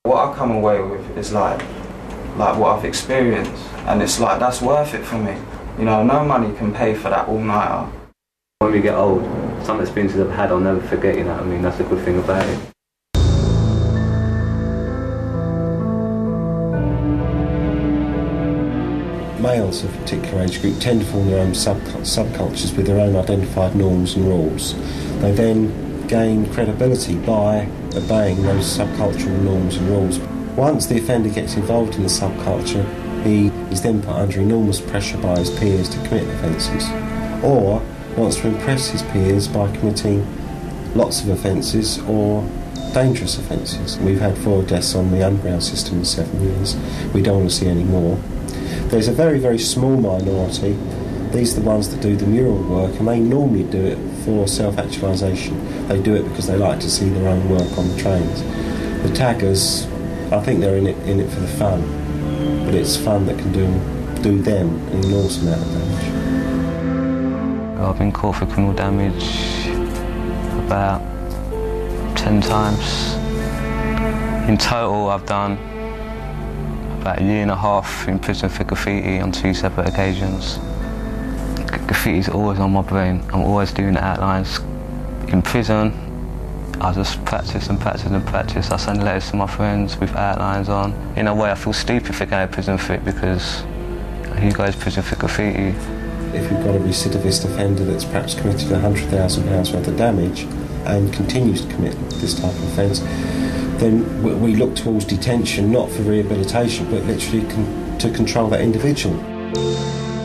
What I come away with is like what I've experienced, and it's like that's worth it for me. You know, no money can pay for that all-nighter. When we get old, some experiences I've had I'll never forget, you know what I mean? That's a good thing about it. Males of a particular age group tend to form their own subcultures with their own identified norms and rules. They then gain credibility by obeying those subcultural norms and rules. Once the offender gets involved in the subculture, he is then put under enormous pressure by his peers to commit offences, or wants to impress his peers by committing lots of offences or dangerous offences. We've had 4 deaths on the underground system in 7 years. We don't want to see any more. There's a very, very small minority. These are the ones that do the mural work, and they normally do it for self-actualisation. They do it because they like to see their own work on the trains. The taggers, I think they're in it for the fun, but it's fun that can do them an enormous amount of damage. I've been caught for criminal damage about 10 times. In total, I've done about 1.5 years in prison for graffiti on 2 separate occasions. Graffiti's always on my brain. I'm always doing outlines. In prison, I just practice and practice and practice. I send letters to my friends with outlines on. In a way, I feel stupid for going to prison for it because you go to prison for graffiti. If you've got a recidivist offender that's perhaps committed £100,000 worth of damage and continues to commit this type of offence, then we look towards detention, not for rehabilitation, but literally to control that individual.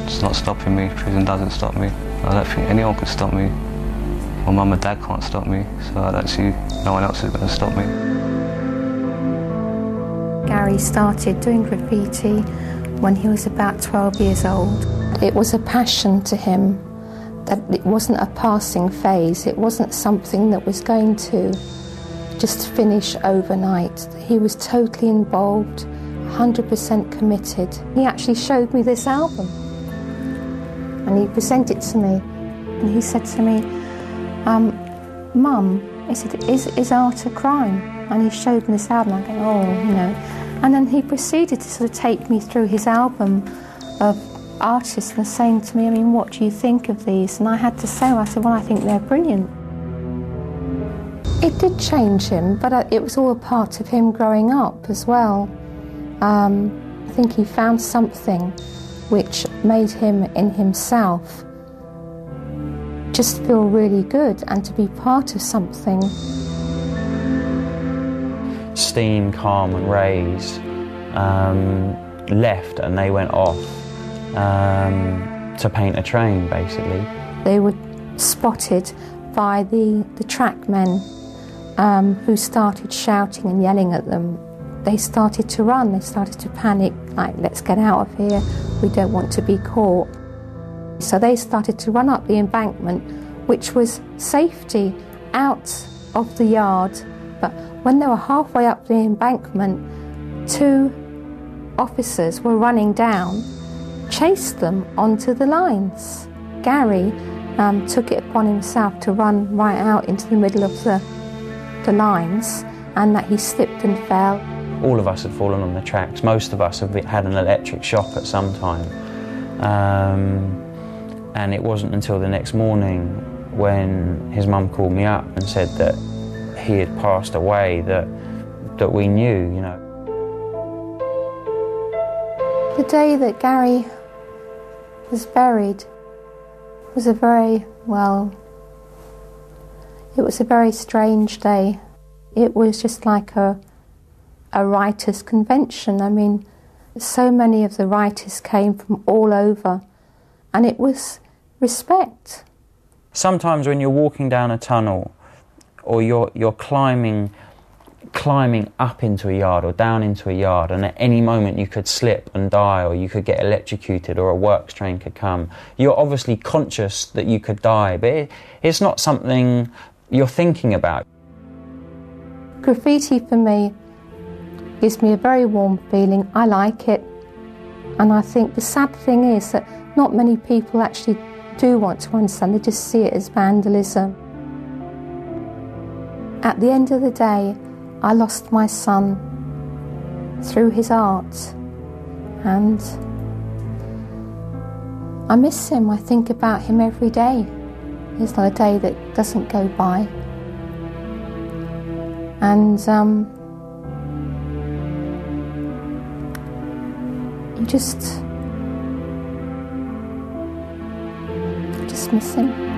It's not stopping me. Prison doesn't stop me. I don't think anyone could stop me. My mum and dad can't stop me, so I don't see no one else is going to stop me. Gary started doing graffiti when he was about 12 years old. It was a passion to him, that it wasn't a passing phase. It wasn't something that was going to just finish overnight. He was totally involved, 100% committed. He actually showed me this album and he presented it to me and he said to me, Mum, he said, is art a crime? And he showed me this album. I go, oh, you know. And then he proceeded to sort of take me through his album of artists and saying to me, I mean, what do you think of these? And I had to say, I said, well, I think they're brilliant. It did change him, but it was all a part of him growing up as well. I think he found something which made him in himself just feel really good and to be part of something. Steen, Calm and Rays left and they went off to paint a train, basically. They were spotted by the track men who started shouting and yelling at them. They started to run, they started to panic, like, let's get out of here, we don't want to be caught. So they started to run up the embankment, which was safety out of the yard. But when they were halfway up the embankment, 2 officers were running down, chased them onto the lines. Gary took it upon himself to run right out into the middle of the lines, and that he slipped and fell. All of us had fallen on the tracks. Most of us have had an electric shock at some time. And it wasn't until the next morning when his mum called me up and said that he had passed away that we knew, you know. The day that Gary was buried was a very, it was a very strange day. It was just like a writers' convention. I mean, so many of the writers came from all over, and it was respect. Sometimes when you're walking down a tunnel or you're climbing up into a yard or down into a yard, and at any moment you could slip and die, or you could get electrocuted, or a works train could come, you're obviously conscious that you could die, but it's not something you're thinking about. Graffiti for me gives me a very warm feeling. I like it, and I think the sad thing is that not many people actually do want to understand. They just see it as vandalism. At the end of the day, I lost my son through his art, and I miss him. I think about him every day. There's not a day that doesn't go by. And you just miss him.